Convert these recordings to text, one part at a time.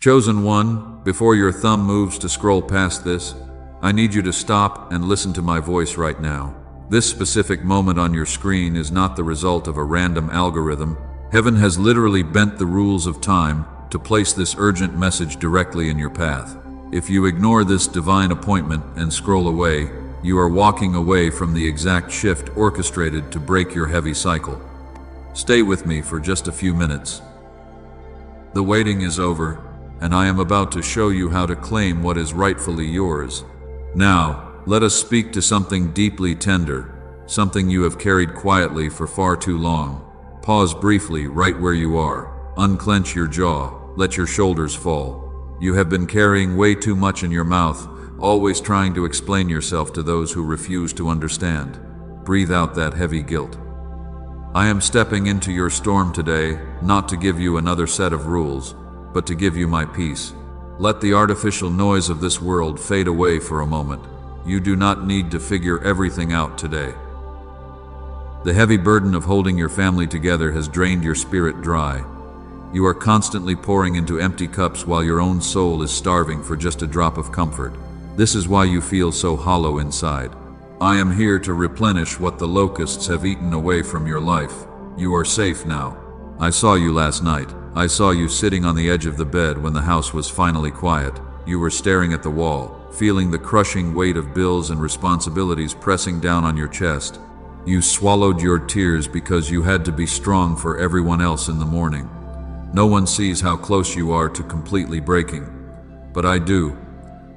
Chosen one, before your thumb moves to scroll past this, I need you to stop and listen to my voice right now. This specific moment on your screen is not the result of a random algorithm. Heaven has literally bent the rules of time to place this urgent message directly in your path. If you ignore this divine appointment and scroll away, you are walking away from the exact shift orchestrated to break your heavy cycle. Stay with me for just a few minutes. The waiting is over, and I am about to show you how to claim what is rightfully yours. Now, let us speak to something deeply tender, something you have carried quietly for far too long. Pause briefly right where you are. Unclench your jaw. Let your shoulders fall. You have been carrying way too much in your mouth, always trying to explain yourself to those who refuse to understand. Breathe out that heavy guilt. I am stepping into your storm today, not to give you another set of rules, but to give you my peace. Let the artificial noise of this world fade away for a moment. You do not need to figure everything out today. The heavy burden of holding your family together has drained your spirit dry. You are constantly pouring into empty cups while your own soul is starving for just a drop of comfort. This is why you feel so hollow inside. I am here to replenish what the locusts have eaten away from your life. You are safe now. I saw you last night. I saw you sitting on the edge of the bed when the house was finally quiet. You were staring at the wall, feeling the crushing weight of bills and responsibilities pressing down on your chest. You swallowed your tears because you had to be strong for everyone else in the morning. No one sees how close you are to completely breaking. But I do.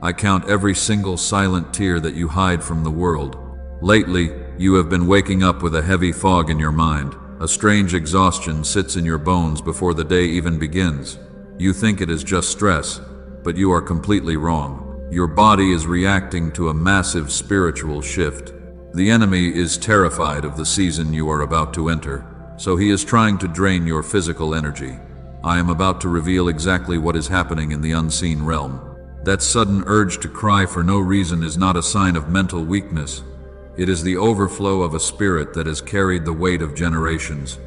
I count every single silent tear that you hide from the world. Lately, you have been waking up with a heavy fog in your mind. A strange exhaustion sits in your bones before the day even begins. You think it is just stress, but you are completely wrong. Your body is reacting to a massive spiritual shift. The enemy is terrified of the season you are about to enter, so he is trying to drain your physical energy. I am about to reveal exactly what is happening in the unseen realm. That sudden urge to cry for no reason is not a sign of mental weakness. It is the overflow of a spirit that has carried the weight of generations.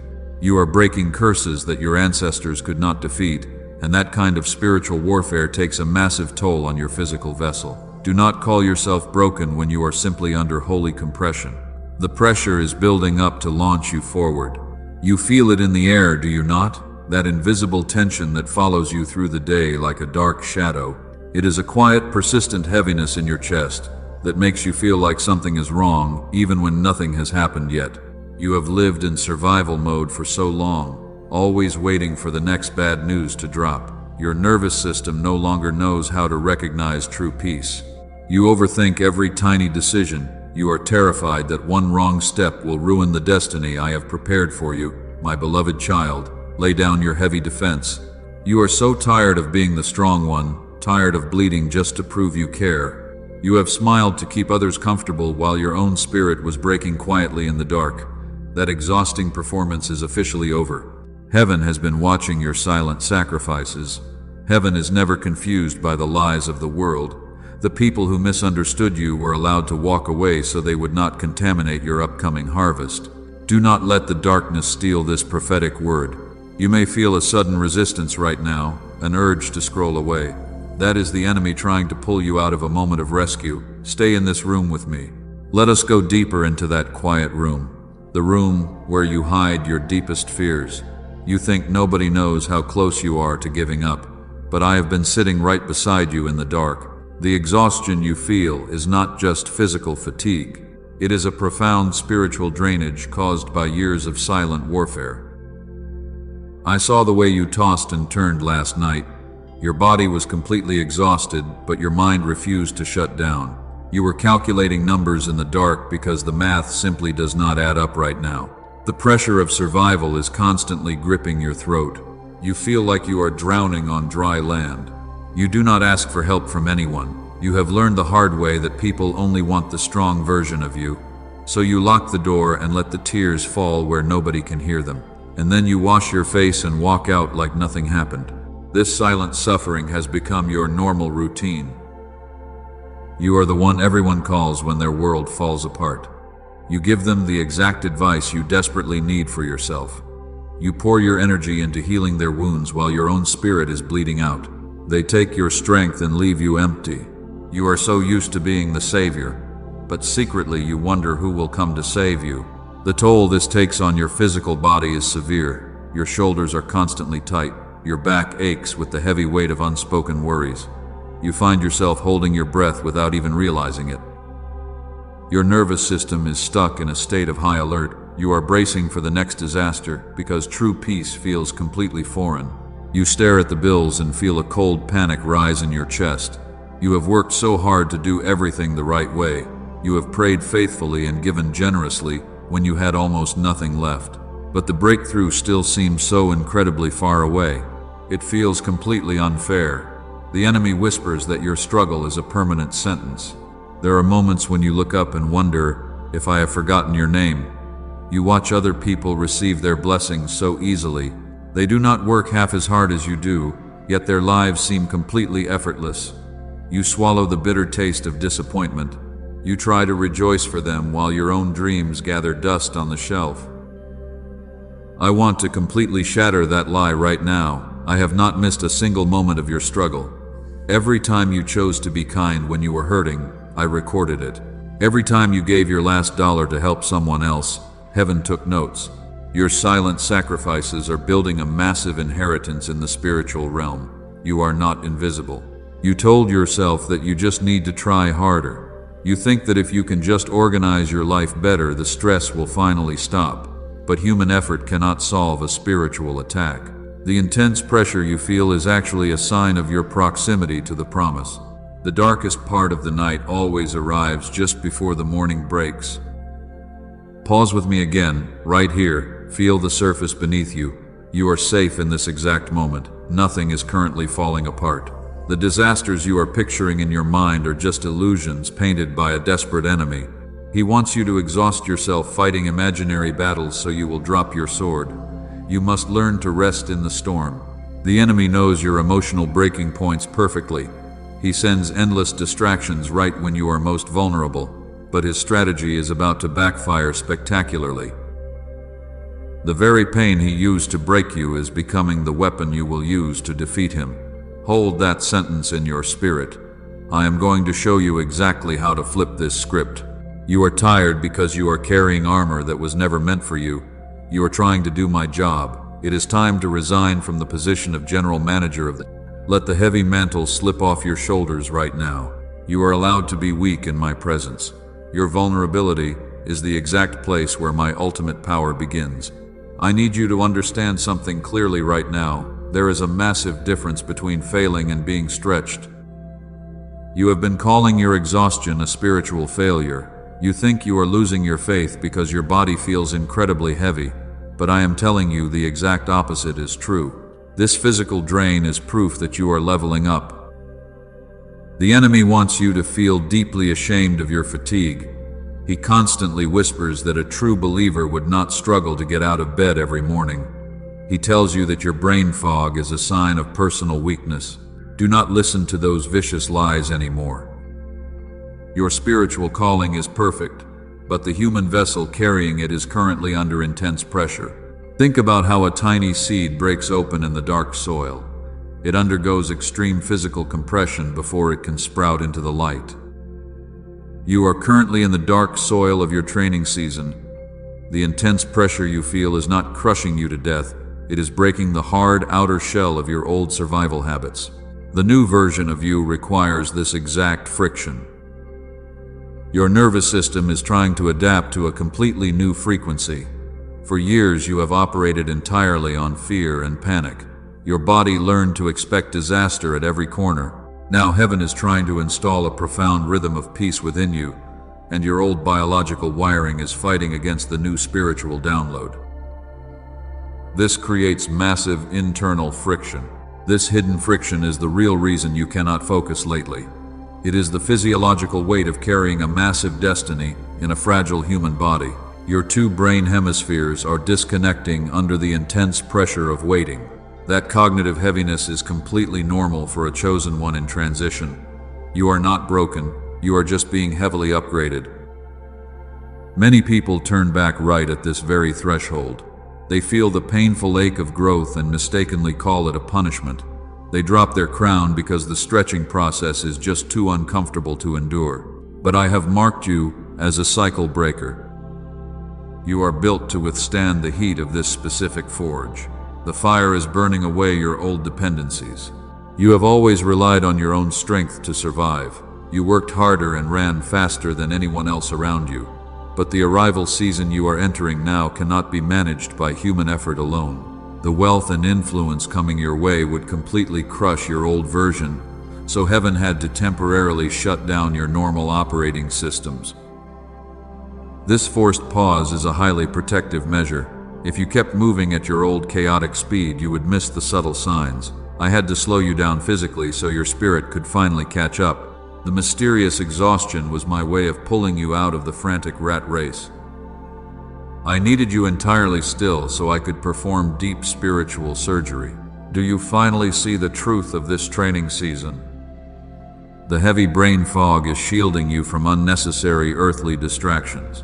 You are breaking curses that your ancestors could not defeat, and that kind of spiritual warfare takes a massive toll on your physical vessel. Do not call yourself broken when you are simply under holy compression. The pressure is building up to launch you forward. You feel it in the air, do you not? That invisible tension that follows you through the day like a dark shadow. It is a quiet, persistent heaviness in your chest that makes you feel like something is wrong, even when nothing has happened yet. You have lived in survival mode for so long, always waiting for the next bad news to drop. Your nervous system no longer knows how to recognize true peace. You overthink every tiny decision. You are terrified that one wrong step will ruin the destiny I have prepared for you, my beloved child. Lay down your heavy defense. You are so tired of being the strong one, tired of bleeding just to prove you care. You have smiled to keep others comfortable while your own spirit was breaking quietly in the dark. That exhausting performance is officially over. Heaven has been watching your silent sacrifices. Heaven is never confused by the lies of the world. The people who misunderstood you were allowed to walk away so they would not contaminate your upcoming harvest. Do not let the darkness steal this prophetic word. You may feel a sudden resistance right now, an urge to scroll away. That is the enemy trying to pull you out of a moment of rescue. Stay in this room with me. Let us go deeper into that quiet room. The room where you hide your deepest fears. You think nobody knows how close you are to giving up, but I have been sitting right beside you in the dark. The exhaustion you feel is not just physical fatigue. It is a profound spiritual drainage caused by years of silent warfare. I saw the way you tossed and turned last night. Your body was completely exhausted, but your mind refused to shut down. You were calculating numbers in the dark because the math simply does not add up right now. The pressure of survival is constantly gripping your throat. You feel like you are drowning on dry land. You do not ask for help from anyone. You have learned the hard way that people only want the strong version of you. So you lock the door and let the tears fall where nobody can hear them. And then you wash your face and walk out like nothing happened. This silent suffering has become your normal routine. You are the one everyone calls when their world falls apart. You give them the exact advice you desperately need for yourself. You pour your energy into healing their wounds while your own spirit is bleeding out. They take your strength and leave you empty. You are so used to being the savior, but secretly you wonder who will come to save you. The toll this takes on your physical body is severe. Your shoulders are constantly tight. Your back aches with the heavy weight of unspoken worries. You find yourself holding your breath without even realizing it. Your nervous system is stuck in a state of high alert. You are bracing for the next disaster because true peace feels completely foreign. You stare at the bills and feel a cold panic rise in your chest. You have worked so hard to do everything the right way. You have prayed faithfully and given generously when you had almost nothing left. But the breakthrough still seems so incredibly far away. It feels completely unfair. The enemy whispers that your struggle is a permanent sentence. There are moments when you look up and wonder if I have forgotten your name. You watch other people receive their blessings so easily. They do not work half as hard as you do, yet their lives seem completely effortless. You swallow the bitter taste of disappointment. You try to rejoice for them while your own dreams gather dust on the shelf. I want to completely shatter that lie right now. I have not missed a single moment of your struggle. Every time you chose to be kind when you were hurting, I recorded it. Every time you gave your last dollar to help someone else, heaven took notes. Your silent sacrifices are building a massive inheritance in the spiritual realm. You are not invisible. You told yourself that you just need to try harder. You think that if you can just organize your life better, the stress will finally stop. But human effort cannot solve a spiritual attack. The intense pressure you feel is actually a sign of your proximity to the promise. The darkest part of the night always arrives just before the morning breaks. Pause with me again, right here. Feel the surface beneath you. You are safe in this exact moment. Nothing is currently falling apart. The disasters you are picturing in your mind are just illusions painted by a desperate enemy. He wants you to exhaust yourself fighting imaginary battles so you will drop your sword. You must learn to rest in the storm. The enemy knows your emotional breaking points perfectly. He sends endless distractions right when you are most vulnerable, but his strategy is about to backfire spectacularly. The very pain he used to break you is becoming the weapon you will use to defeat him. Hold that sentence in your spirit. I am going to show you exactly how to flip this script. You are tired because you are carrying armor that was never meant for you. You are trying to do my job. It is time to resign from the position of general manager of the... Let the heavy mantle slip off your shoulders right now. You are allowed to be weak in my presence. Your vulnerability is the exact place where my ultimate power begins. I need you to understand something clearly right now. There is a massive difference between failing and being stretched. You have been calling your exhaustion a spiritual failure. You think you are losing your faith because your body feels incredibly heavy, but I am telling you the exact opposite is true. This physical drain is proof that you are leveling up. The enemy wants you to feel deeply ashamed of your fatigue. He constantly whispers that a true believer would not struggle to get out of bed every morning. He tells you that your brain fog is a sign of personal weakness. Do not listen to those vicious lies anymore. Your spiritual calling is perfect, but the human vessel carrying it is currently under intense pressure. Think about how a tiny seed breaks open in the dark soil. It undergoes extreme physical compression before it can sprout into the light. You are currently in the dark soil of your training season. The intense pressure you feel is not crushing you to death. It is breaking the hard outer shell of your old survival habits. The new version of you requires this exact friction. Your nervous system is trying to adapt to a completely new frequency. For years you have operated entirely on fear and panic. Your body learned to expect disaster at every corner. Now heaven is trying to install a profound rhythm of peace within you, and your old biological wiring is fighting against the new spiritual download. This creates massive internal friction. This hidden friction is the real reason you cannot focus lately. It is the physiological weight of carrying a massive destiny in a fragile human body. Your two brain hemispheres are disconnecting under the intense pressure of waiting. That cognitive heaviness is completely normal for a chosen one in transition. You are not broken, you are just being heavily upgraded. Many people turn back right at this very threshold. They feel the painful ache of growth and mistakenly call it a punishment. They drop their crown because the stretching process is just too uncomfortable to endure. But I have marked you as a cycle breaker. You are built to withstand the heat of this specific forge. The fire is burning away your old dependencies. You have always relied on your own strength to survive. You worked harder and ran faster than anyone else around you. But the arrival season you are entering now cannot be managed by human effort alone. The wealth and influence coming your way would completely crush your old version, so heaven had to temporarily shut down your normal operating systems. This forced pause is a highly protective measure. If you kept moving at your old chaotic speed, you would miss the subtle signs. I had to slow you down physically so your spirit could finally catch up. The mysterious exhaustion was my way of pulling you out of the frantic rat race. I needed you entirely still so I could perform deep spiritual surgery. Do you finally see the truth of this training season? The heavy brain fog is shielding you from unnecessary earthly distractions.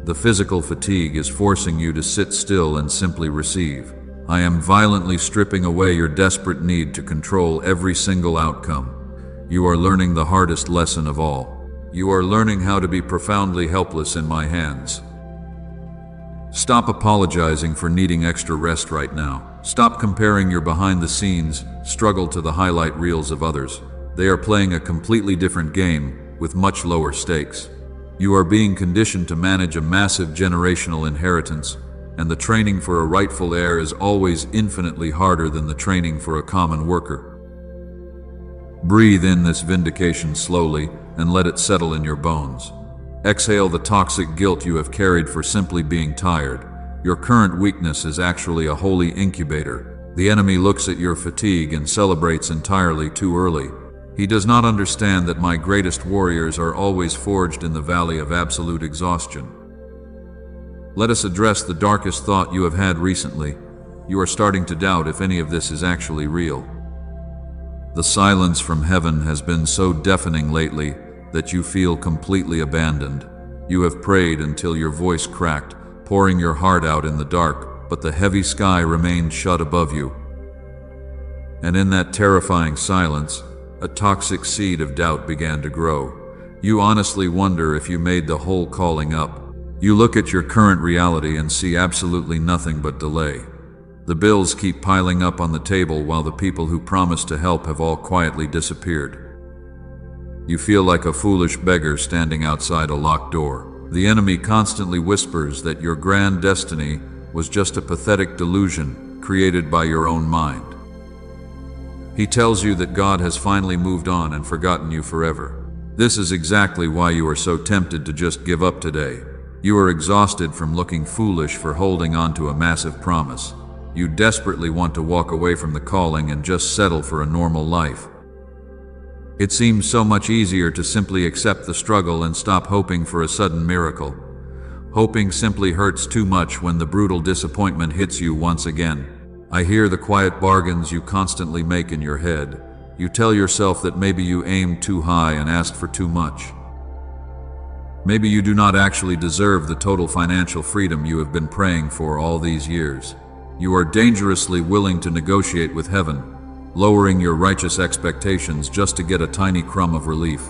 The physical fatigue is forcing you to sit still and simply receive. I am violently stripping away your desperate need to control every single outcome. You are learning the hardest lesson of all. You are learning how to be profoundly helpless in my hands. Stop apologizing for needing extra rest right now. Stop comparing your behind-the-scenes struggle to the highlight reels of others. They are playing a completely different game with much lower stakes. You are being conditioned to manage a massive generational inheritance, and the training for a rightful heir is always infinitely harder than the training for a common worker. Breathe in this vindication slowly and let it settle in your bones. Exhale the toxic guilt you have carried for simply being tired. Your current weakness is actually a holy incubator. The enemy looks at your fatigue and celebrates entirely too early. He does not understand that my greatest warriors are always forged in the valley of absolute exhaustion. Let us address the darkest thought you have had recently. You are starting to doubt if any of this is actually real. The silence from heaven has been so deafening lately that you feel completely abandoned. You have prayed until your voice cracked, pouring your heart out in the dark, but the heavy sky remained shut above you. And in that terrifying silence, a toxic seed of doubt began to grow. You honestly wonder if you made the whole calling up. You look at your current reality and see absolutely nothing but delay. The bills keep piling up on the table while the people who promised to help have all quietly disappeared. You feel like a foolish beggar standing outside a locked door. The enemy constantly whispers that your grand destiny was just a pathetic delusion created by your own mind. He tells you that God has finally moved on and forgotten you forever. This is exactly why you are so tempted to just give up today. You are exhausted from looking foolish for holding on to a massive promise. You desperately want to walk away from the calling and just settle for a normal life. It seems so much easier to simply accept the struggle and stop hoping for a sudden miracle. Hoping simply hurts too much when the brutal disappointment hits you once again. I hear the quiet bargains you constantly make in your head. You tell yourself that maybe you aimed too high and asked for too much. Maybe you do not actually deserve the total financial freedom you have been praying for all these years. You are dangerously willing to negotiate with heaven, lowering your righteous expectations just to get a tiny crumb of relief.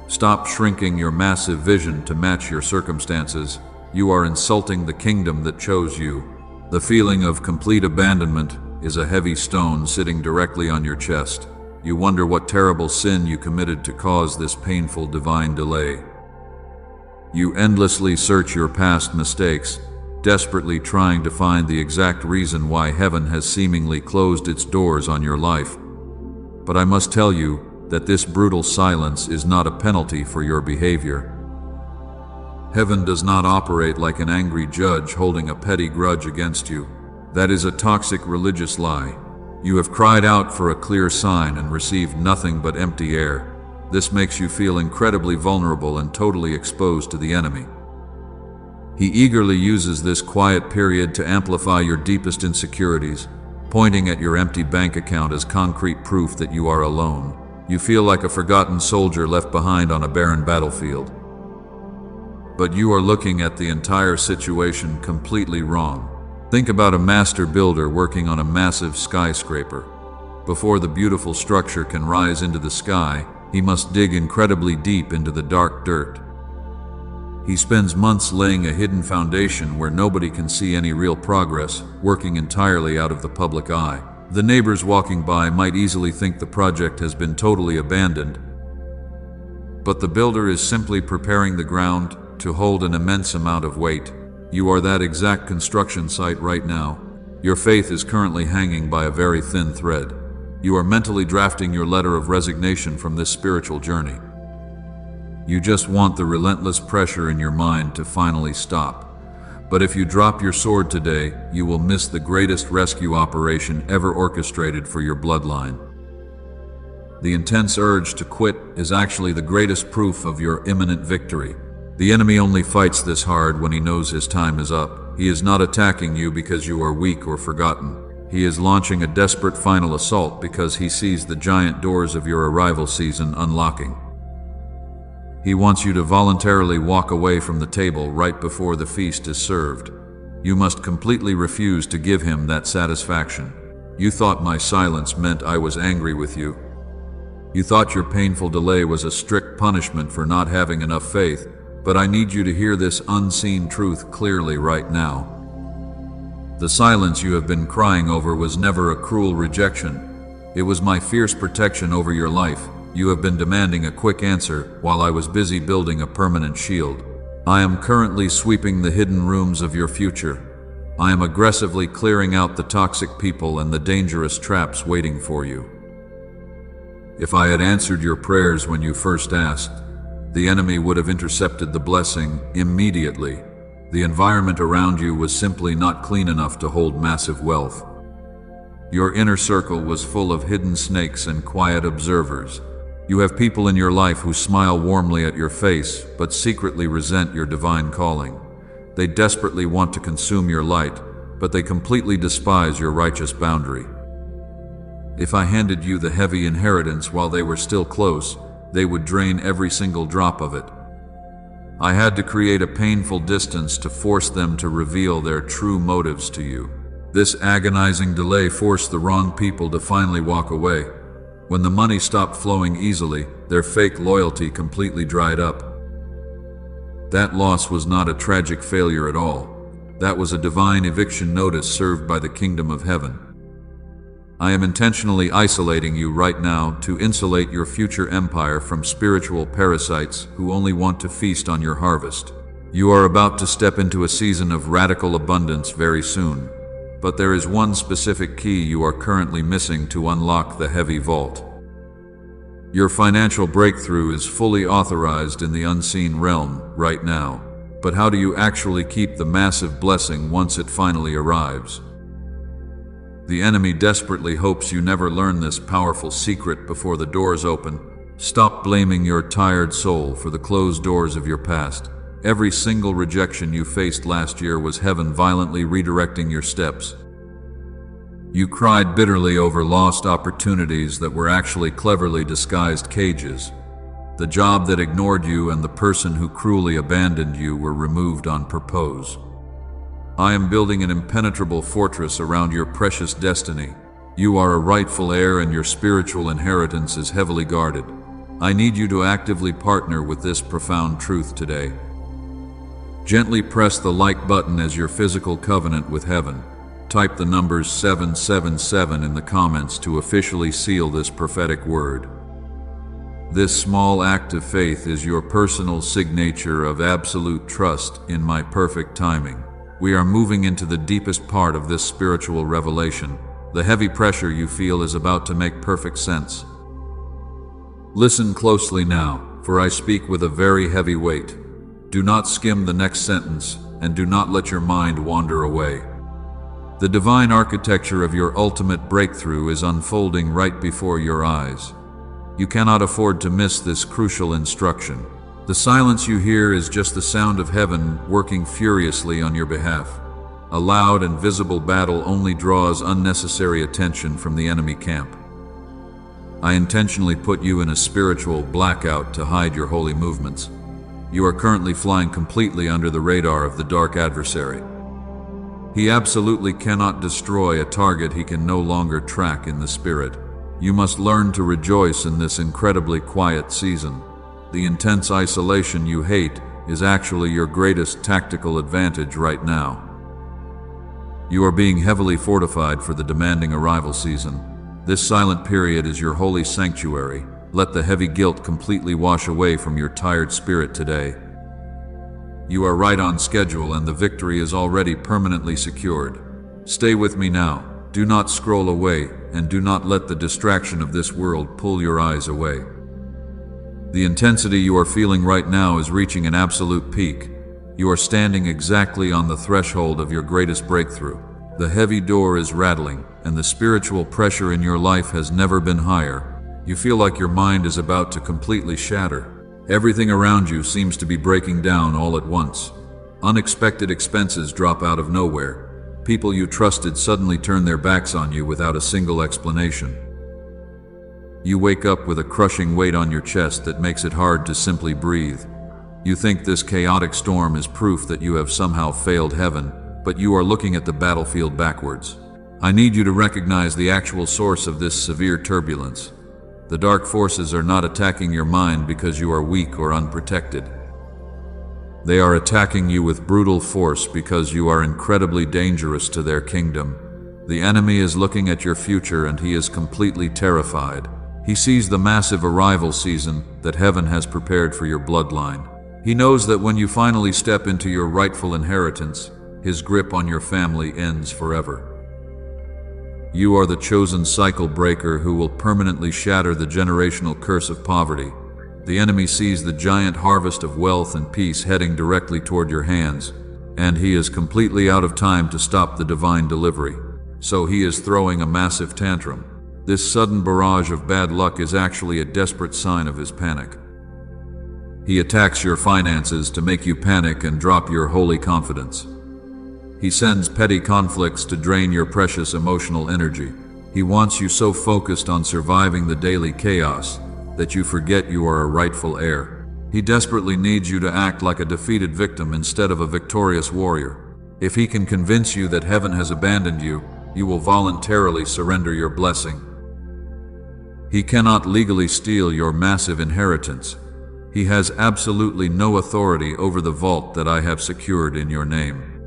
Stop shrinking your massive vision to match your circumstances. You are insulting the kingdom that chose you. The feeling of complete abandonment is a heavy stone sitting directly on your chest. You wonder what terrible sin you committed to cause this painful divine delay. You endlessly search your past mistakes, desperately trying to find the exact reason why heaven has seemingly closed its doors on your life. But I must tell you that this brutal silence is not a penalty for your behavior. Heaven does not operate like an angry judge holding a petty grudge against you. That is a toxic religious lie. You have cried out for a clear sign and received nothing but empty air. This makes you feel incredibly vulnerable and totally exposed to the enemy. He eagerly uses this quiet period to amplify your deepest insecurities, pointing at your empty bank account as concrete proof that you are alone. You feel like a forgotten soldier left behind on a barren battlefield. But you are looking at the entire situation completely wrong. Think about a master builder working on a massive skyscraper. Before the beautiful structure can rise into the sky, he must dig incredibly deep into the dark dirt. He spends months laying a hidden foundation where nobody can see any real progress, working entirely out of the public eye. The neighbors walking by might easily think the project has been totally abandoned, but the builder is simply preparing the ground to hold an immense amount of weight. You are that exact construction site right now. Your faith is currently hanging by a very thin thread. You are mentally drafting your letter of resignation from this spiritual journey. You just want the relentless pressure in your mind to finally stop. But if you drop your sword today, you will miss the greatest rescue operation ever orchestrated for your bloodline. The intense urge to quit is actually the greatest proof of your imminent victory. The enemy only fights this hard when he knows his time is up. He is not attacking you because you are weak or forgotten. He is launching a desperate final assault because he sees the giant doors of your arrival season unlocking. He wants you to voluntarily walk away from the table right before the feast is served. You must completely refuse to give him that satisfaction. You thought my silence meant I was angry with you. You thought your painful delay was a strict punishment for not having enough faith, but I need you to hear this unseen truth clearly right now. The silence you have been crying over was never a cruel rejection. It was my fierce protection over your life. You have been demanding a quick answer while I was busy building a permanent shield. I am currently sweeping the hidden rooms of your future. I am aggressively clearing out the toxic people and the dangerous traps waiting for you. If I had answered your prayers when you first asked, the enemy would have intercepted the blessing immediately. The environment around you was simply not clean enough to hold massive wealth. Your inner circle was full of hidden snakes and quiet observers. You have people in your life who smile warmly at your face, but secretly resent your divine calling. They desperately want to consume your light, but they completely despise your righteous boundary. If I handed you the heavy inheritance while they were still close, they would drain every single drop of it. I had to create a painful distance to force them to reveal their true motives to you. This agonizing delay forced the wrong people to finally walk away. When the money stopped flowing easily, their fake loyalty completely dried up. That loss was not a tragic failure at all. That was a divine eviction notice served by the kingdom of heaven. I am intentionally isolating you right now to insulate your future empire from spiritual parasites who only want to feast on your harvest. You are about to step into a season of radical abundance very soon. But there is one specific key you are currently missing to unlock the heavy vault. Your financial breakthrough is fully authorized in the unseen realm right now. But how do you actually keep the massive blessing once it finally arrives? The enemy desperately hopes you never learn this powerful secret before the doors open. Stop blaming your tired soul for the closed doors of your past. Every single rejection you faced last year was heaven violently redirecting your steps. You cried bitterly over lost opportunities that were actually cleverly disguised cages. The job that ignored you and the person who cruelly abandoned you were removed on purpose. I am building an impenetrable fortress around your precious destiny. You are a rightful heir and your spiritual inheritance is heavily guarded. I need you to actively partner with this profound truth today. Gently press the like button as your physical covenant with heaven. Type the numbers 777 in the comments to officially seal this prophetic word. This small act of faith is your personal signature of absolute trust in my perfect timing. We are moving into the deepest part of this spiritual revelation. The heavy pressure you feel is about to make perfect sense. Listen closely now, for I speak with a very heavy weight. Do not skim the next sentence, and do not let your mind wander away. The divine architecture of your ultimate breakthrough is unfolding right before your eyes. You cannot afford to miss this crucial instruction. The silence you hear is just the sound of heaven working furiously on your behalf. A loud and visible battle only draws unnecessary attention from the enemy camp. I intentionally put you in a spiritual blackout to hide your holy movements. You are currently flying completely under the radar of the dark adversary. He absolutely cannot destroy a target he can no longer track in the spirit. You must learn to rejoice in this incredibly quiet season. The intense isolation you hate is actually your greatest tactical advantage right now. You are being heavily fortified for the demanding arrival season. This silent period is your holy sanctuary. Let the heavy guilt completely wash away from your tired spirit today. You are right on schedule and the victory is already permanently secured. Stay with me now. Do not scroll away, and do not let the distraction of this world pull your eyes away. The intensity you are feeling right now is reaching an absolute peak. You are standing exactly on the threshold of your greatest breakthrough. The heavy door is rattling, and the spiritual pressure in your life has never been higher. You feel like your mind is about to completely shatter. Everything around you seems to be breaking down all at once. Unexpected expenses drop out of nowhere. People you trusted suddenly turn their backs on you without a single explanation. You wake up with a crushing weight on your chest that makes it hard to simply breathe. You think this chaotic storm is proof that you have somehow failed heaven, but you are looking at the battlefield backwards. I need you to recognize the actual source of this severe turbulence. The dark forces are not attacking your mind because you are weak or unprotected. They are attacking you with brutal force because you are incredibly dangerous to their kingdom. The enemy is looking at your future and he is completely terrified. He sees the massive arrival season that heaven has prepared for your bloodline. He knows that when you finally step into your rightful inheritance, his grip on your family ends forever. You are the chosen cycle breaker who will permanently shatter the generational curse of poverty. The enemy sees the giant harvest of wealth and peace heading directly toward your hands, and he is completely out of time to stop the divine delivery. So he is throwing a massive tantrum. This sudden barrage of bad luck is actually a desperate sign of his panic. He attacks your finances to make you panic and drop your holy confidence. He sends petty conflicts to drain your precious emotional energy. He wants you so focused on surviving the daily chaos that you forget you are a rightful heir. He desperately needs you to act like a defeated victim instead of a victorious warrior. If he can convince you that heaven has abandoned you, you will voluntarily surrender your blessing. He cannot legally steal your massive inheritance. He has absolutely no authority over the vault that I have secured in your name.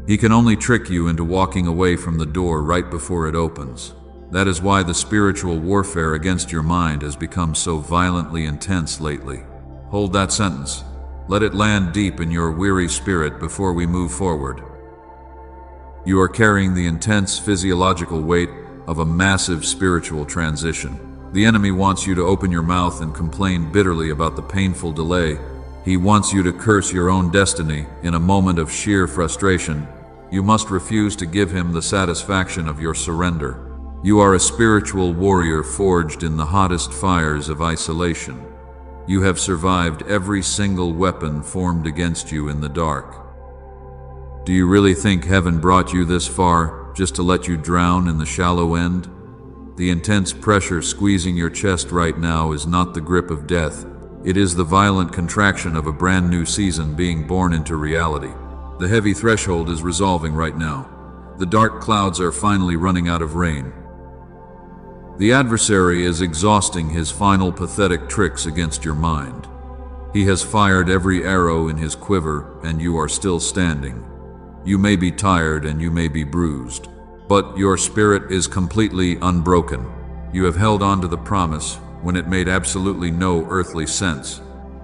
He can only trick you into walking away from the door right before it opens. That is why the spiritual warfare against your mind has become so violently intense lately. Hold that sentence. Let it land deep in your weary spirit before we move forward. You are carrying the intense physiological weight of a massive spiritual transition. The enemy wants you to open your mouth and complain bitterly about the painful delay. He wants you to curse your own destiny in a moment of sheer frustration. You must refuse to give him the satisfaction of your surrender. You are a spiritual warrior forged in the hottest fires of isolation. You have survived every single weapon formed against you in the dark. Do you really think heaven brought you this far just to let you drown in the shallow end? The intense pressure squeezing your chest right now is not the grip of death. It is the violent contraction of a brand new season being born into reality. The heavy threshold is resolving right now. The dark clouds are finally running out of rain. The adversary is exhausting his final pathetic tricks against your mind. He has fired every arrow in his quiver, and you are still standing. You may be tired and you may be bruised, but your spirit is completely unbroken. You have held on to the promise when it made absolutely no earthly sense.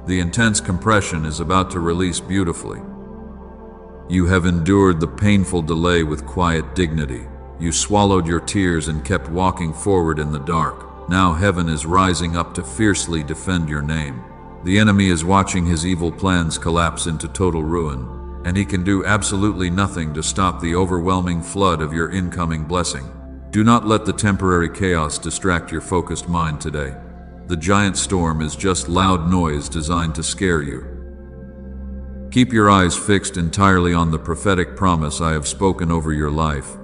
The intense compression is about to release beautifully. You have endured the painful delay with quiet dignity. You swallowed your tears and kept walking forward in the dark. Now heaven is rising up to fiercely defend your name. The enemy is watching his evil plans collapse into total ruin, and he can do absolutely nothing to stop the overwhelming flood of your incoming blessing. Do not let the temporary chaos distract your focused mind today. The giant storm is just loud noise designed to scare you. Keep your eyes fixed entirely on the prophetic promise I have spoken over your life.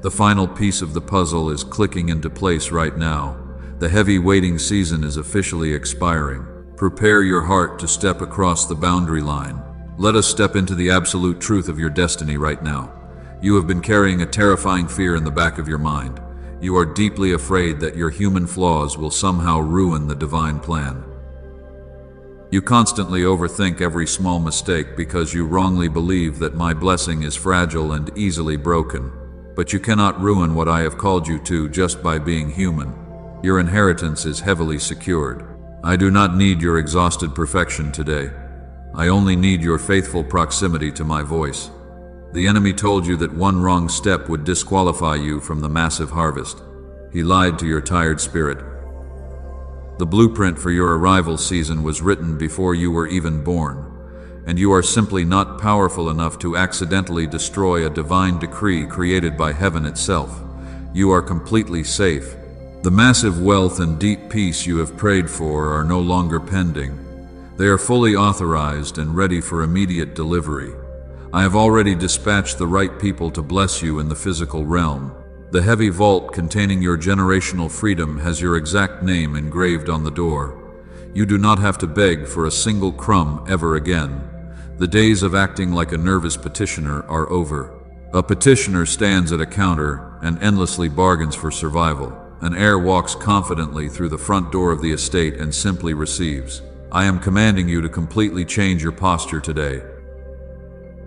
The final piece of the puzzle is clicking into place right now. The heavy waiting season is officially expiring. Prepare your heart to step across the boundary line. Let us step into the absolute truth of your destiny right now. You have been carrying a terrifying fear in the back of your mind. You are deeply afraid that your human flaws will somehow ruin the divine plan. You constantly overthink every small mistake because you wrongly believe that my blessing is fragile and easily broken. But you cannot ruin what I have called you to just by being human. Your inheritance is heavily secured. I do not need your exhausted perfection today. I only need your faithful proximity to my voice. The enemy told you that one wrong step would disqualify you from the massive harvest. He lied to your tired spirit. The blueprint for your arrival season was written before you were even born, and you are simply not powerful enough to accidentally destroy a divine decree created by heaven itself. You are completely safe. The massive wealth and deep peace you have prayed for are no longer pending. They are fully authorized and ready for immediate delivery. I have already dispatched the right people to bless you in the physical realm. The heavy vault containing your generational freedom has your exact name engraved on the door. You do not have to beg for a single crumb ever again. The days of acting like a nervous petitioner are over. A petitioner stands at a counter and endlessly bargains for survival. An heir walks confidently through the front door of the estate and simply receives. I am commanding you to completely change your posture today.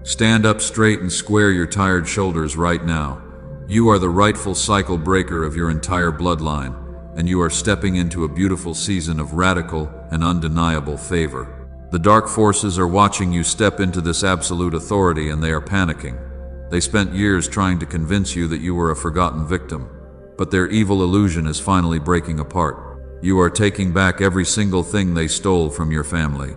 Stand up straight and square your tired shoulders right now. You are the rightful cycle breaker of your entire bloodline, and you are stepping into a beautiful season of radical and undeniable favor. The dark forces are watching you step into this absolute authority, and they are panicking. They spent years trying to convince you that you were a forgotten victim, but their evil illusion is finally breaking apart. You are taking back every single thing they stole from your family.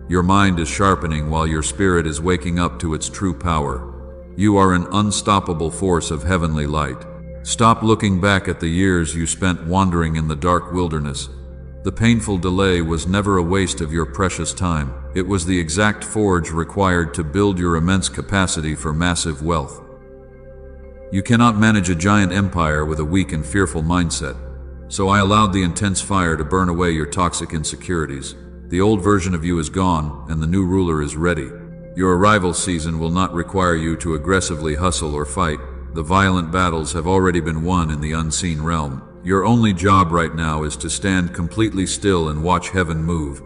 Your mind is sharpening while your spirit is waking up to its true power. You are an unstoppable force of heavenly light. Stop looking back at the years you spent wandering in the dark wilderness. The painful delay was never a waste of your precious time. It was the exact forge required to build your immense capacity for massive wealth. You cannot manage a giant empire with a weak and fearful mindset. So I allowed the intense fire to burn away your toxic insecurities. The old version of you is gone, and the new ruler is ready. Your arrival season will not require you to aggressively hustle or fight. The violent battles have already been won in the unseen realm. Your only job right now is to stand completely still and watch heaven move.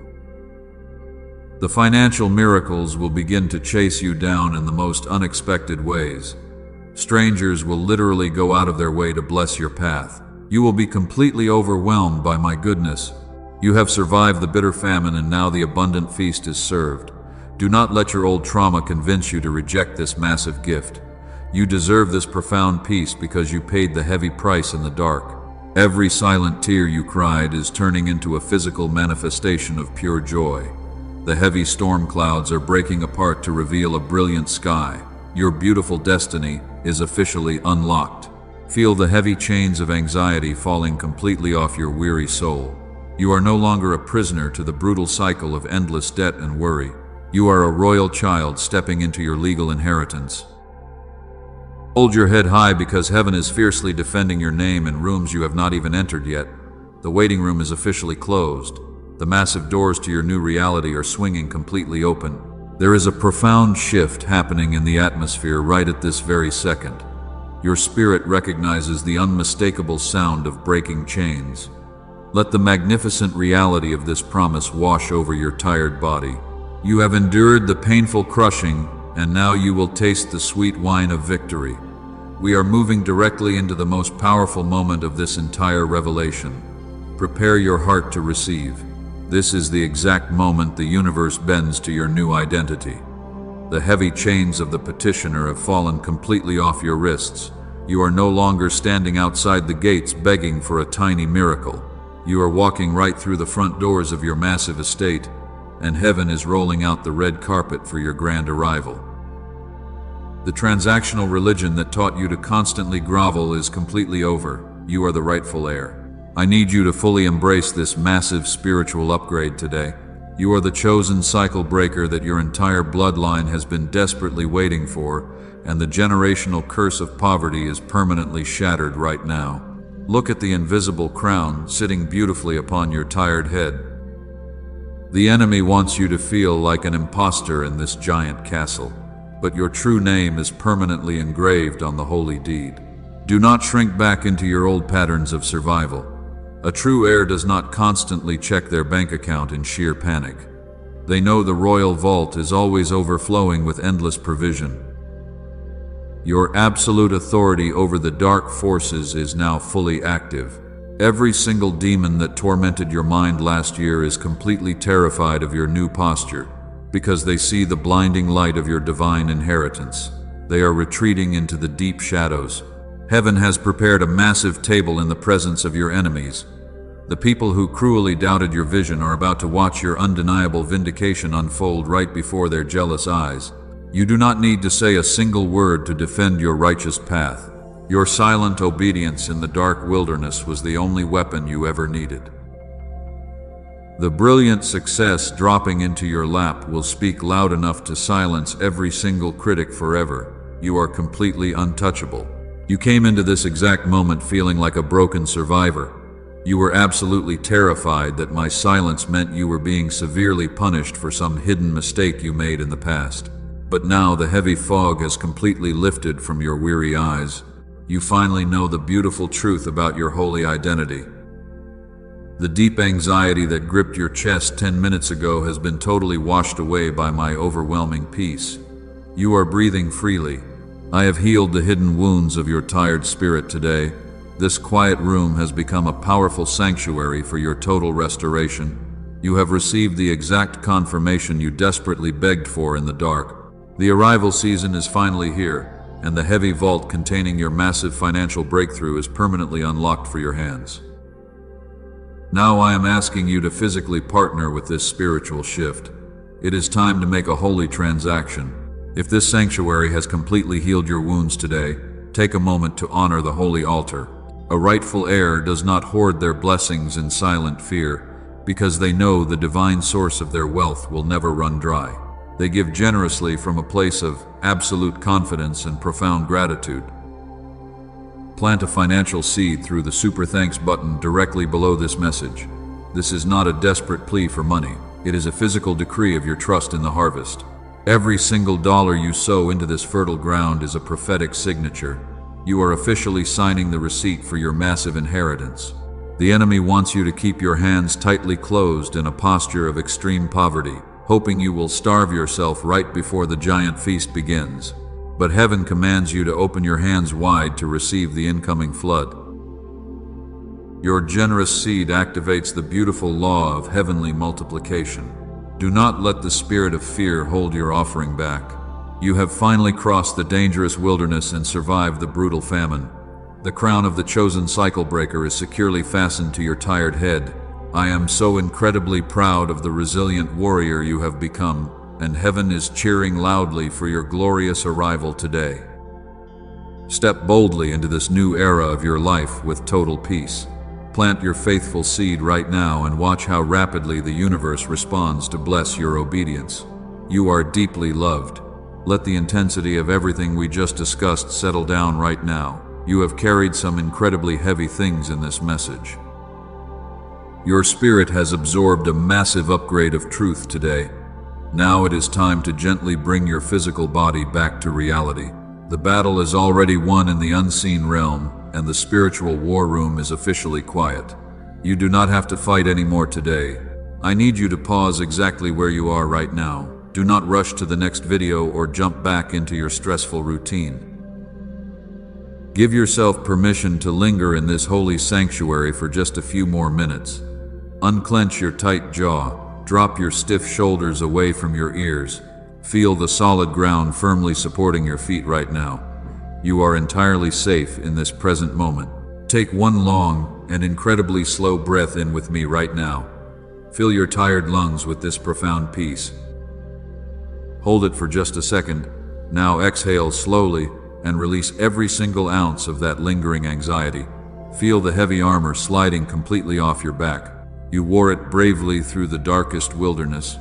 The financial miracles will begin to chase you down in the most unexpected ways. Strangers will literally go out of their way to bless your path. You will be completely overwhelmed by my goodness. You have survived the bitter famine, and now the abundant feast is served. Do not let your old trauma convince you to reject this massive gift. You deserve this profound peace because you paid the heavy price in the dark. Every silent tear you cried is turning into a physical manifestation of pure joy. The heavy storm clouds are breaking apart to reveal a brilliant sky. Your beautiful destiny is officially unlocked. Feel the heavy chains of anxiety falling completely off your weary soul. You are no longer a prisoner to the brutal cycle of endless debt and worry. You are a royal child stepping into your legal inheritance. Hold your head high because heaven is fiercely defending your name in rooms you have not even entered yet. The waiting room is officially closed. The massive doors to your new reality are swinging completely open. There is a profound shift happening in the atmosphere right at this very second. Your spirit recognizes the unmistakable sound of breaking chains. Let the magnificent reality of this promise wash over your tired body. You have endured the painful crushing, and now you will taste the sweet wine of victory. We are moving directly into the most powerful moment of this entire revelation. Prepare your heart to receive. This is the exact moment the universe bends to your new identity. The heavy chains of the petitioner have fallen completely off your wrists. You are no longer standing outside the gates begging for a tiny miracle. You are walking right through the front doors of your massive estate, and heaven is rolling out the red carpet for your grand arrival. The transactional religion that taught you to constantly grovel is completely over. You are the rightful heir. I need you to fully embrace this massive spiritual upgrade today. You are the chosen cycle breaker that your entire bloodline has been desperately waiting for, and the generational curse of poverty is permanently shattered right now. Look at the invisible crown sitting beautifully upon your tired head. The enemy wants you to feel like an imposter in this giant castle, but your true name is permanently engraved on the holy deed. Do not shrink back into your old patterns of survival. A true heir does not constantly check their bank account in sheer panic. They know the royal vault is always overflowing with endless provision. Your absolute authority over the dark forces is now fully active. Every single demon that tormented your mind last year is completely terrified of your new posture, because they see the blinding light of your divine inheritance. They are retreating into the deep shadows. Heaven has prepared a massive table in the presence of your enemies. The people who cruelly doubted your vision are about to watch your undeniable vindication unfold right before their jealous eyes. You do not need to say a single word to defend your righteous path. Your silent obedience in the dark wilderness was the only weapon you ever needed. The brilliant success dropping into your lap will speak loud enough to silence every single critic forever. You are completely untouchable. You came into this exact moment feeling like a broken survivor. You were absolutely terrified that my silence meant you were being severely punished for some hidden mistake you made in the past. But now the heavy fog has completely lifted from your weary eyes. You finally know the beautiful truth about your holy identity. The deep anxiety that gripped your chest 10 minutes ago has been totally washed away by my overwhelming peace. You are breathing freely. I have healed the hidden wounds of your tired spirit today. This quiet room has become a powerful sanctuary for your total restoration. You have received the exact confirmation you desperately begged for in the dark. The arrival season is finally here, and the heavy vault containing your massive financial breakthrough is permanently unlocked for your hands. Now I am asking you to physically partner with this spiritual shift. It is time to make a holy transaction. If this sanctuary has completely healed your wounds today, take a moment to honor the holy altar. A rightful heir does not hoard their blessings in silent fear, because they know the divine source of their wealth will never run dry. They give generously from a place of absolute confidence and profound gratitude. Plant a financial seed through the Super Thanks button directly below this message. This is not a desperate plea for money. It is a physical decree of your trust in the harvest. Every single dollar you sow into this fertile ground is a prophetic signature. You are officially signing the receipt for your massive inheritance. The enemy wants you to keep your hands tightly closed in a posture of extreme poverty, hoping you will starve yourself right before the giant feast begins. But heaven commands you to open your hands wide to receive the incoming flood. Your generous seed activates the beautiful law of heavenly multiplication. Do not let the spirit of fear hold your offering back. You have finally crossed the dangerous wilderness and survived the brutal famine. The crown of the chosen cycle breaker is securely fastened to your tired head. I am so incredibly proud of the resilient warrior you have become, and heaven is cheering loudly for your glorious arrival today. Step boldly into this new era of your life with total peace. Plant your faithful seed right now and watch how rapidly the universe responds to bless your obedience. You are deeply loved. Let the intensity of everything we just discussed settle down right now. You have carried some incredibly heavy things in this message. Your spirit has absorbed a massive upgrade of truth today. Now it is time to gently bring your physical body back to reality. The battle is already won in the unseen realm, and the spiritual war room is officially quiet. You do not have to fight anymore today. I need you to pause exactly where you are right now. Do not rush to the next video or jump back into your stressful routine. Give yourself permission to linger in this holy sanctuary for just a few more minutes. Unclench your tight jaw. Drop your stiff shoulders away from your ears. Feel the solid ground firmly supporting your feet right now. You are entirely safe in this present moment. Take one long and incredibly slow breath in with me right now. Fill your tired lungs with this profound peace. Hold it for just a second. Now exhale slowly and release every single ounce of that lingering anxiety. Feel the heavy armor sliding completely off your back. You wore it bravely through the darkest wilderness,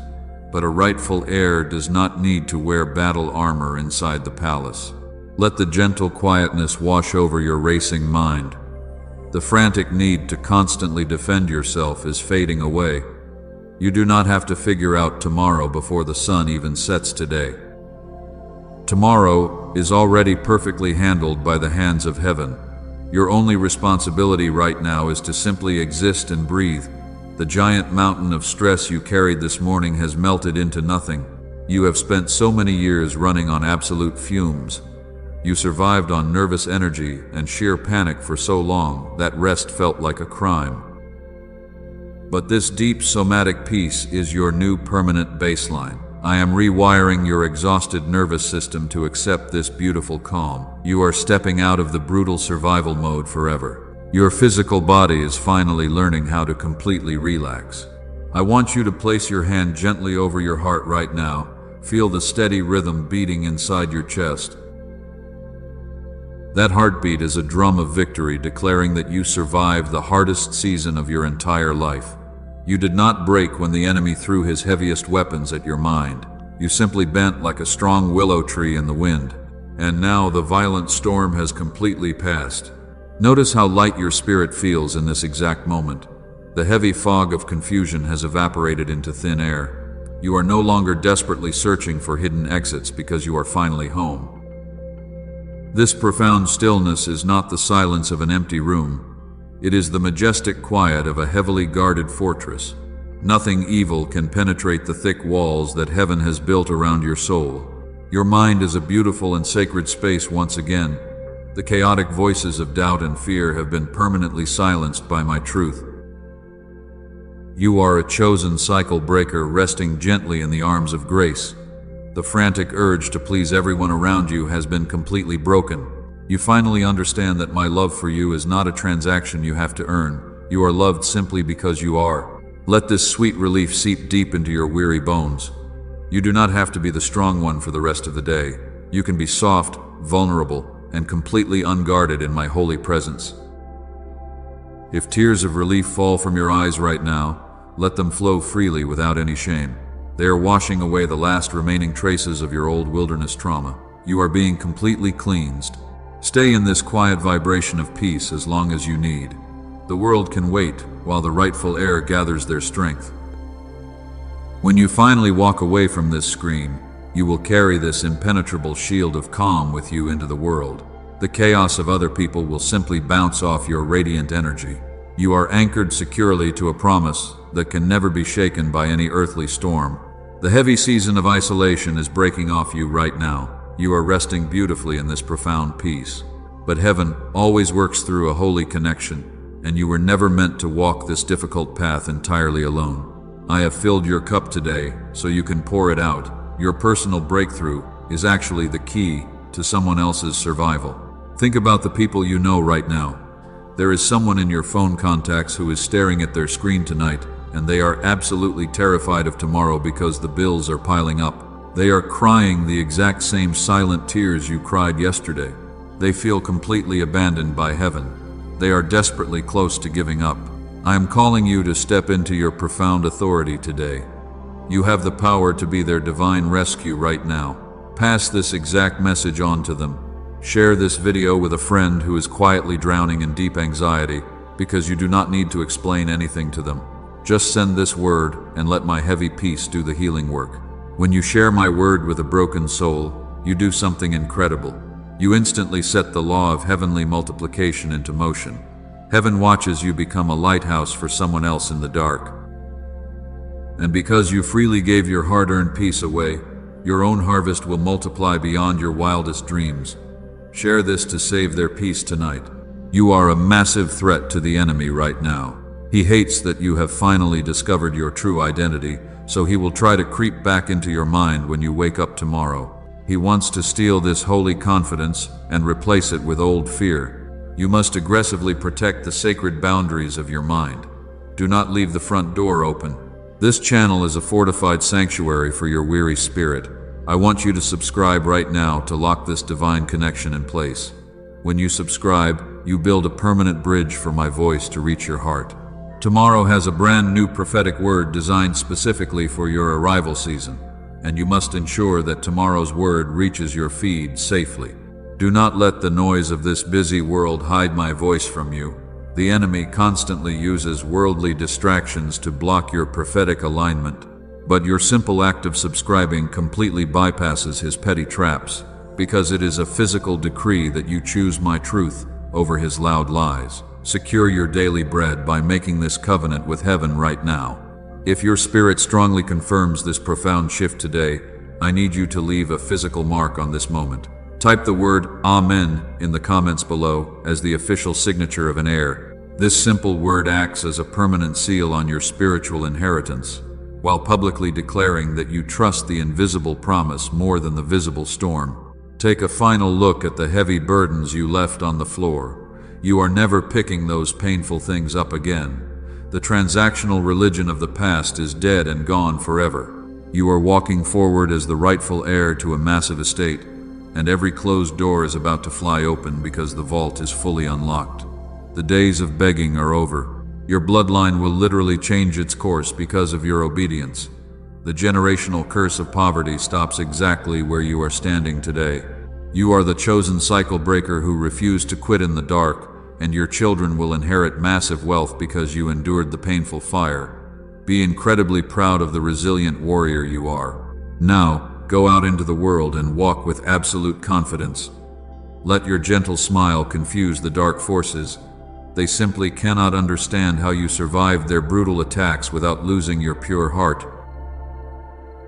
but a rightful heir does not need to wear battle armor inside the palace. Let the gentle quietness wash over your racing mind. The frantic need to constantly defend yourself is fading away. You do not have to figure out tomorrow before the sun even sets today. Tomorrow is already perfectly handled by the hands of heaven. Your only responsibility right now is to simply exist and breathe. The giant mountain of stress you carried this morning has melted into nothing. You have spent so many years running on absolute fumes. You survived on nervous energy and sheer panic for so long that rest felt like a crime. But this deep somatic peace is your new permanent baseline. I am rewiring your exhausted nervous system to accept this beautiful calm. You are stepping out of the brutal survival mode forever. Your physical body is finally learning how to completely relax. I want you to place your hand gently over your heart right now. Feel the steady rhythm beating inside your chest. That heartbeat is a drum of victory declaring that you survived the hardest season of your entire life. You did not break when the enemy threw his heaviest weapons at your mind. You simply bent like a strong willow tree in the wind. And now the violent storm has completely passed. Notice how light your spirit feels in this exact moment. The heavy fog of confusion has evaporated into thin air. You are no longer desperately searching for hidden exits because you are finally home. This profound stillness is not the silence of an empty room. It is the majestic quiet of a heavily guarded fortress. Nothing evil can penetrate the thick walls that heaven has built around your soul. Your mind is a beautiful and sacred space once again. The chaotic voices of doubt and fear have been permanently silenced by my truth. You are a chosen cycle breaker resting gently in the arms of grace. The frantic urge to please everyone around you has been completely broken. You finally understand that my love for you is not a transaction you have to earn. You are loved simply because you are. Let this sweet relief seep deep into your weary bones. You do not have to be the strong one for the rest of the day. You can be soft, vulnerable, and completely unguarded in my holy presence. If tears of relief fall from your eyes right now, let them flow freely without any shame. They are washing away the last remaining traces of your old wilderness trauma. You are being completely cleansed. Stay in this quiet vibration of peace as long as you need. The world can wait while the rightful heir gathers their strength. When you finally walk away from this screen, you will carry this impenetrable shield of calm with you into the world. The chaos of other people will simply bounce off your radiant energy. You are anchored securely to a promise that can never be shaken by any earthly storm. The heavy season of isolation is breaking off you right now. You are resting beautifully in this profound peace. But heaven always works through a holy connection, and you were never meant to walk this difficult path entirely alone. I have filled your cup today so you can pour it out. Your personal breakthrough is actually the key to someone else's survival. Think about the people you know right now. There is someone in your phone contacts who is staring at their screen tonight, and they are absolutely terrified of tomorrow because the bills are piling up. They are crying the exact same silent tears you cried yesterday. They feel completely abandoned by heaven. They are desperately close to giving up. I am calling you to step into your profound authority today. You have the power to be their divine rescue right now. Pass this exact message on to them. Share this video with a friend who is quietly drowning in deep anxiety, because you do not need to explain anything to them. Just send this word and let my heavy peace do the healing work. When you share my word with a broken soul, you do something incredible. You instantly set the law of heavenly multiplication into motion. Heaven watches you become a lighthouse for someone else in the dark. And because you freely gave your hard-earned peace away, your own harvest will multiply beyond your wildest dreams. Share this to save their peace tonight. You are a massive threat to the enemy right now. He hates that you have finally discovered your true identity, so he will try to creep back into your mind when you wake up tomorrow. He wants to steal this holy confidence and replace it with old fear. You must aggressively protect the sacred boundaries of your mind. Do not leave the front door open. This channel is a fortified sanctuary for your weary spirit. I want you to subscribe right now to lock this divine connection in place. When you subscribe, you build a permanent bridge for my voice to reach your heart. Tomorrow has a brand new prophetic word designed specifically for your arrival season, and you must ensure that tomorrow's word reaches your feed safely. Do not let the noise of this busy world hide my voice from you. The enemy constantly uses worldly distractions to block your prophetic alignment, but your simple act of subscribing completely bypasses his petty traps, because it is a physical decree that you choose my truth over his loud lies. Secure your daily bread by making this covenant with heaven right now. If your spirit strongly confirms this profound shift today, I need you to leave a physical mark on this moment. Type the word Amen in the comments below as the official signature of an heir. This simple word acts as a permanent seal on your spiritual inheritance, while publicly declaring that you trust the invisible promise more than the visible storm. Take a final look at the heavy burdens you left on the floor. You are never picking those painful things up again. The transactional religion of the past is dead and gone forever. You are walking forward as the rightful heir to a massive estate, and every closed door is about to fly open because the vault is fully unlocked. The days of begging are over. Your bloodline will literally change its course because of your obedience. The generational curse of poverty stops exactly where you are standing today. You are the chosen cycle breaker who refused to quit in the dark, and your children will inherit massive wealth because you endured the painful fire. Be incredibly proud of the resilient warrior you are. Now, go out into the world and walk with absolute confidence. Let your gentle smile confuse the dark forces. They simply cannot understand how you survived their brutal attacks without losing your pure heart.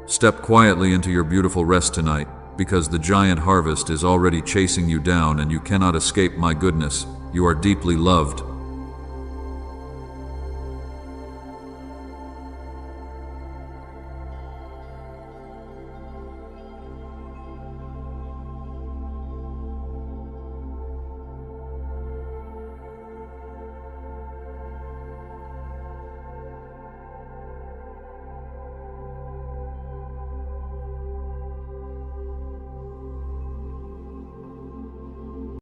Step quietly into your beautiful rest tonight, because the giant harvest is already chasing you down and you cannot escape my goodness. You are deeply loved.